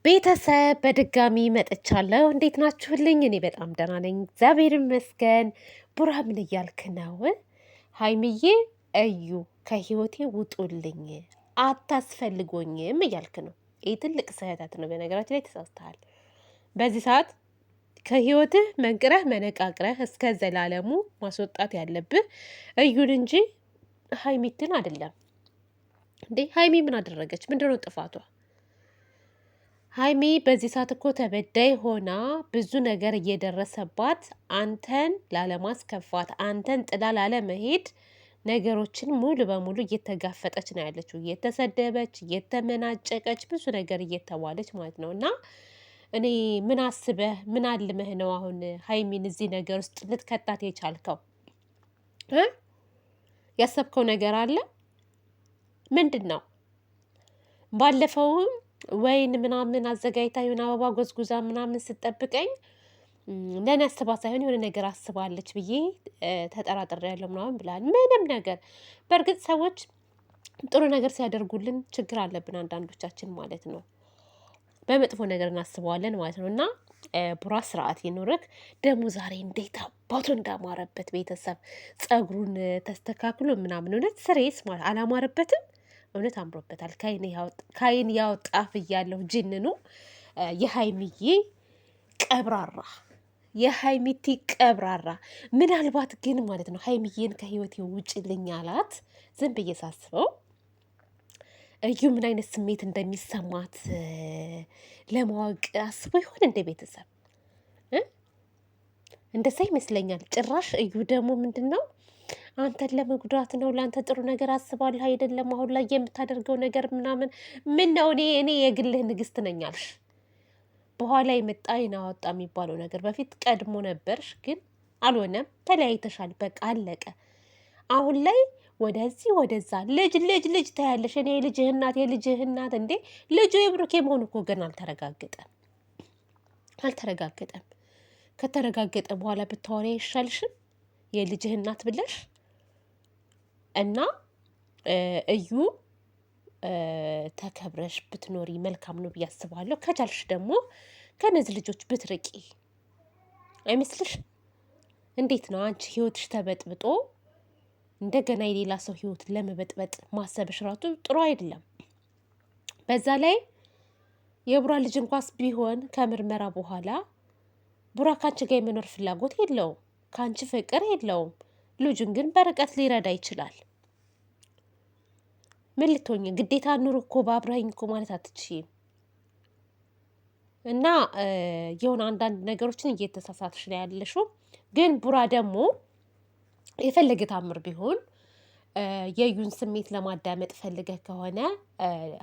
ቤተሰብ በድጋሚ መጥቻለሁ። እንዴት ናችሁልኝ? እኔ በጣም ደህና ነኝ፣ እግዚአብሔር ይመስገን። ቡራ ምን እያልክ ነው? ሀይሚዬ እዩ ከህይወቴ ውጡልኝ፣ አታስፈልጎኝም እያልክ ነው። ይህ ትልቅ ስህተት ነው። በነገራችን ላይ ተሳስተሃል። በዚህ ሰዓት ከህይወትህ መንቅረህ መነቃቅረህ እስከ ዘላለሙ ማስወጣት ያለብህ እዩን እንጂ ሀይሚትን አይደለም። እንዴ ሀይሚ ምን አደረገች? ምንድነው ጥፋቷ? ሀይሚ በዚህ ሰዓት እኮ ተበዳይ ሆና ብዙ ነገር እየደረሰባት አንተን ላለማስከፋት አንተን ጥላ ላለመሄድ ነገሮችን ሙሉ በሙሉ እየተጋፈጠች ነው ያለችው። እየተሰደበች፣ እየተመናጨቀች፣ ብዙ ነገር እየተባለች ማለት ነው። እና እኔ ምን አስበህ ምን አልመህ ነው አሁን ሀይሚን እዚህ ነገር ውስጥ ልትከታት የቻልከው? ያሰብከው ነገር አለ? ምንድን ነው? ባለፈውም ወይን ምናምን አዘጋጅታ የሆነ አበባ ጎዝጉዛ ምናምን ስጠብቀኝ ለእኔ አስባ ሳይሆን የሆነ ነገር አስባለች ብዬ ተጠራጥሬያለሁ ምናምን ብላል። ምንም ነገር በእርግጥ ሰዎች ጥሩ ነገር ሲያደርጉልን ችግር አለብን አንዳንዶቻችን ማለት ነው። በመጥፎ ነገር እናስበዋለን ማለት ነው። እና ቡራ ስርዓት ይኑርክ። ደግሞ ዛሬ እንዴት አባቱ እንዳማረበት ቤተሰብ ጸጉሩን ተስተካክሎ ምናምን እውነት ስሬስ ማለት አላማረበትም። እውነት አምሮበታል። ከአይን ያወጣፍ እያለሁ ጅንኑ የሀይሚዬ ቀብራራ የሀይሚቲ ቀብራራ። ምናልባት ግን ማለት ነው ሀይሚዬን ከህይወቴ ውጭልኝ አላት። ዝም ብዬ ሳስበው እዩ ምን አይነት ስሜት እንደሚሰማት ለማወቅ አስቦ ይሆን እንደ ቤተሰብ እንደዛ ይመስለኛል። ጭራሽ እዩ ደግሞ ምንድን ነው አንተን ለመጉዳት ነው፣ ለአንተ ጥሩ ነገር አስባለሁ አይደለም አሁን ላይ የምታደርገው ነገር ምናምን። ምን ነው እኔ የግልህ ንግስት ነኝ አልሽ። በኋላ የመጣ አይን አወጣ የሚባለው ነገር በፊት ቀድሞ ነበርሽ፣ ግን አልሆነም። ተለያይተሻል፣ በቃ አለቀ። አሁን ላይ ወደዚህ ወደዛ ልጅ ታያለሽ። እኔ የልጅህ እናት እንዴ! ልጁ የብሩኬ መሆኑ እኮ ገና አልተረጋገጠም። ከተረጋገጠ በኋላ ብታወሪ አይሻልሽም? የልጅህ እናት ብለሽ እና እዩ ተከብረሽ ብትኖሪ መልካም ነው ብዬ አስባለሁ። ከቻልሽ ደግሞ ከነዚህ ልጆች ብትርቂ አይመስልሽ? እንዴት ነው አንቺ ህይወትሽ ተበጥብጦ እንደገና የሌላ ሰው ህይወት ለመበጥበጥ ማሰብሽ ራሱ ጥሩ አይደለም። በዛ ላይ የቡራ ልጅ እንኳስ ቢሆን ከምርመራ በኋላ ቡራ ካንቺ ጋር የመኖር ፍላጎት የለውም፣ ከአንቺ ፍቅር የለውም። ልጁን ግን በርቀት ሊረዳ ይችላል። ምን ልትሆኝ ግዴታ ኑሮ እኮ በአብረኸኝ እኮ ማለት አትችይም። እና የሆነ አንዳንድ ነገሮችን እየተሳሳትሽ ነው ያለሽው። ግን ቡራ ደግሞ የፈለገ ታምር ቢሆን የዩን ስሜት ለማዳመጥ ፈልገህ ከሆነ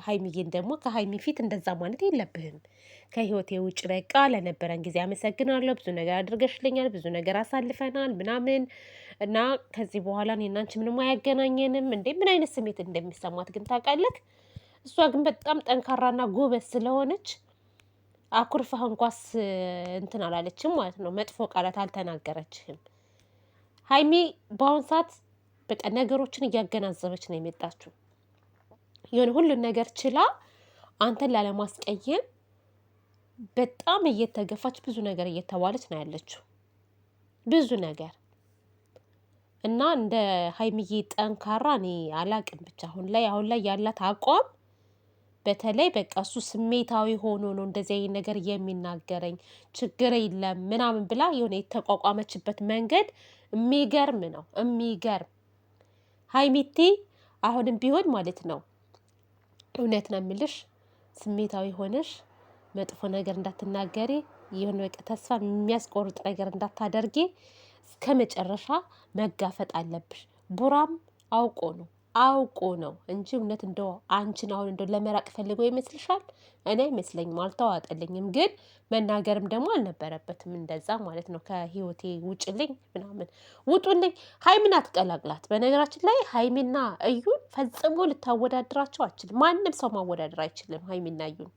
ሀይሚዬን ደግሞ ከሀይሚ ፊት እንደዛ ማለት የለብህም። ከህይወቴ ውጭ በቃ ለነበረን ጊዜ አመሰግናለሁ፣ ብዙ ነገር አድርገሽልኛል፣ ብዙ ነገር አሳልፈናል ምናምን እና ከዚህ በኋላ እኔና አንቺ ምንም አያገናኘንም። እንዴ ምን አይነት ስሜት እንደሚሰማት ግን ታውቃለህ? እሷ ግን በጣም ጠንካራና ጎበዝ ስለሆነች አኩርፈህ እንኳስ እንትን አላለችም ማለት ነው። መጥፎ ቃላት አልተናገረችህም። ሀይሚ በአሁን ሰዓት በቃ ነገሮችን እያገናዘበች ነው የመጣችው። የሆነ ሁሉን ነገር ችላ አንተን ላለማስቀየም በጣም እየተገፋች ብዙ ነገር እየተባለች ነው ያለችው። ብዙ ነገር እና እንደ ሀይሚዬ ጠንካራ እኔ አላቅም። ብቻ አሁን ላይ ያላት አቋም በተለይ በቃ እሱ ስሜታዊ ሆኖ ነው እንደዚህ አይነት ነገር የሚናገረኝ ችግር የለም ምናምን ብላ የሆነ የተቋቋመችበት መንገድ የሚገርም ነው። የሚገርም ሀይሚቲ አሁንም ቢሆን ማለት ነው እውነት ነው የምልሽ ስሜታዊ ሆነሽ መጥፎ ነገር እንዳትናገሪ፣ የሆነ በቃ ተስፋ የሚያስቆርጥ ነገር እንዳታደርጊ እስከ መጨረሻ መጋፈጥ አለብሽ። ቡራም አውቆ ነው እንጂ እውነት እንደው አንቺን አሁን እንደው ለመራቅ ፈልገው ይመስልሻል? እኔ አይመስለኝም፣ አልተዋጠልኝም። ግን መናገርም ደግሞ አልነበረበትም እንደዛ ማለት ነው። ከህይወቴ ውጭልኝ ምናምን ውጡልኝ። ሀይሚን አትቀላቅላት። በነገራችን ላይ ሀይሚና እዩን ፈጽሞ ልታወዳድራቸው አችልም። ማንም ሰው ማወዳደር አይችልም ሀይሚና እዩን።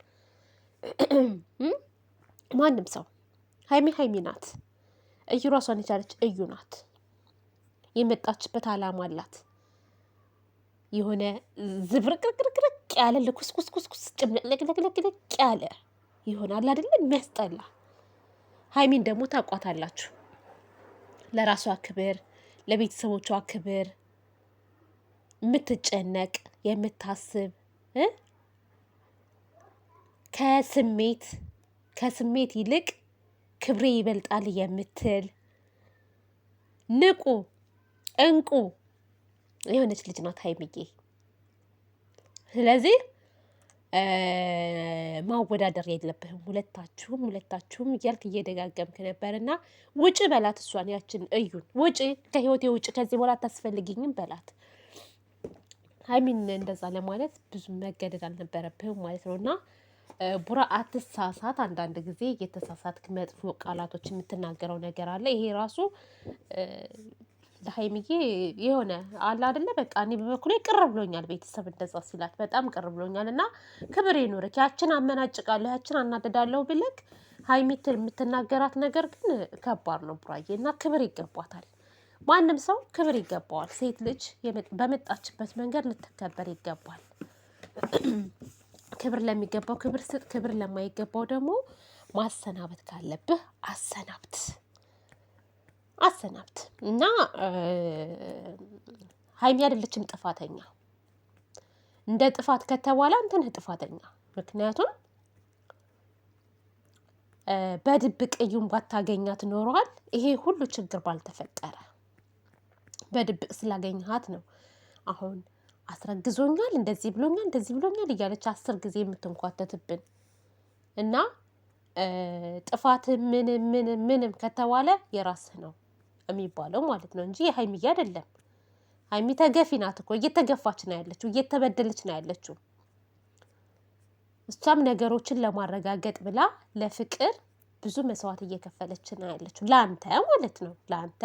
ማንም ሰው ሀይሚ ናት። እዩ ራሷን የቻለች እዩ ናት። የመጣችበት አላማ አላት። የሆነ ዝብርቅርቅርቅ ያለ ልኩስኩስኩስኩስ ጭምልቅልቅልቅልቅ ያለ ይሆናል አይደለም የሚያስጠላ። ሀይሚን ደግሞ ታውቋታላችሁ፣ ለራሷ ክብር፣ ለቤተሰቦቿ ክብር የምትጨነቅ የምታስብ ከስሜት ይልቅ ክብሬ ይበልጣል የምትል ንቁ እንቁ የሆነች ልጅ ናት ሀይሚዬ። ስለዚህ ማወዳደር የለብህም። ሁለታችሁም እያልክ እየደጋገምክ ነበር እና ውጭ በላት እሷን ያችን እዩን ውጭ ከህይወቴ ውጭ ከዚህ በኋላ አታስፈልጊኝም በላት። ሀይሚን እንደዛ ለማለት ብዙ መገደድ አልነበረብህም ማለት ነው። እና ቡራ አትሳሳት። አንዳንድ ጊዜ የተሳሳትክ መጥፎ ቃላቶች የምትናገረው ነገር አለ። ይሄ ራሱ ለሀይሚዬ የሆነ አለ አይደለ? በቃ እኔ በበኩሌ ቅር ብሎኛል። ቤተሰብ እንደዛ ሲላት በጣም ቅር ብሎኛል። እና ክብር ይኑርክ። ያችን አመናጭቃለሁ ያችን አናደዳለሁ ብለክ ሀይሚትን የምትናገራት ነገር ግን ከባድ ነው ቡራዬ። እና ክብር ይገባታል። ማንም ሰው ክብር ይገባዋል። ሴት ልጅ በመጣችበት መንገድ ልትከበር ይገባል። ክብር ለሚገባው ክብር ስጥ፣ ክብር ለማይገባው ደግሞ ማሰናበት ካለብህ አሰናብት እና ሀይሚ አይደለችም ጥፋተኛ። እንደ ጥፋት ከተባለ አንተ ነህ ጥፋተኛ። ምክንያቱም በድብቅ እዩን ባታገኛት ኖሯል ይሄ ሁሉ ችግር ባልተፈጠረ። በድብቅ ስላገኘሃት ነው አሁን አስረግዞኛል፣ እንደዚህ ብሎኛል እያለች 10 ጊዜ የምትንኳተትብን እና ጥፋት ምንም ከተባለ የራስህ ነው የሚባለው ማለት ነው እንጂ የሀይሚዬ አይደለም። ሀይሚ ተገፊ ናት እኮ እየተገፋች ነው ያለችው፣ እየተበደለች ነው ያለችው። እሷም ነገሮችን ለማረጋገጥ ብላ ለፍቅር ብዙ መስዋዕት እየከፈለች ነው ያለችው፣ ለአንተ ማለት ነው። ለአንተ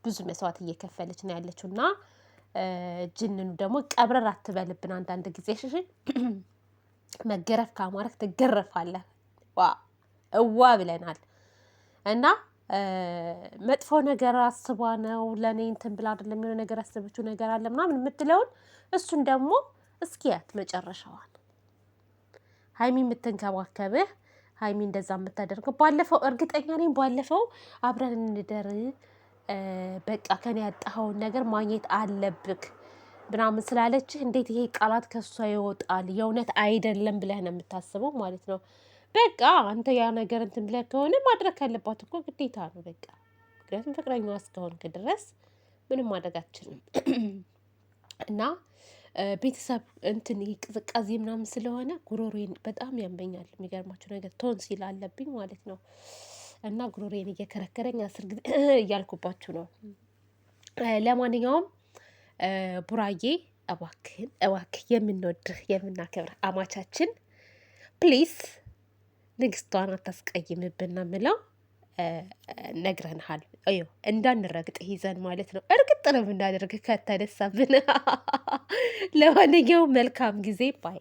ብዙ መስዋዕት እየከፈለች ነው ያለችው እና ጅንኑ ደግሞ ቀብረር አትበልብን። አንዳንድ ጊዜ መገረፍ ካማረክ ትገረፋለህ። እዋ ብለናል እና መጥፎ ነገር አስባ ነው ለእኔ እንትን ብላ አይደለም የሆነ ነገር ያሰበችው ነገር አለ ምናምን የምትለውን እሱን ደግሞ እስኪያት መጨረሻዋን። ሀይሚ የምትንከባከብህ ሀይሚ እንደዛ የምታደርገው ባለፈው እርግጠኛ ነኝ ባለፈው አብረን እንደር በቃ ከኔ ያጣኸውን ነገር ማግኘት አለብክ ምናምን ስላለችህ እንዴት ይሄ ቃላት ከሷ ይወጣል? የእውነት አይደለም ብለህ ነው የምታስበው ማለት ነው። በቃ አንተ ያ ነገር እንትን ብለህ ከሆነ ማድረግ ካለባት እኮ ግዴታ ነው በቃ። ምክንያቱም ፍቅረኛዋ እስከሆንክ ድረስ ምንም ማድረግ አትችልም። እና ቤተሰብ እንትን ይሄ ቅዝቃዜ ምናምን ስለሆነ ጉሮሮዬን በጣም ያመኛል። የሚገርማችሁ ነገር ቶንሲል አለብኝ ማለት ነው። እና ጉሮሮዬን እየከረከረኝ 10 ጊዜ እያልኩባችሁ ነው። ለማንኛውም ቡራዬ እባክህ የምንወድህ የምናከብር አማቻችን ፕሊስ ንግስቷን አታስቀይምብን ነው የምለው። ነግረንሃል እንዳንረግጥ ይዘን ማለት ነው። እርግጥ ነው የምናደርግ ከተነሳብን። ለማንኛውም መልካም ጊዜ ባይ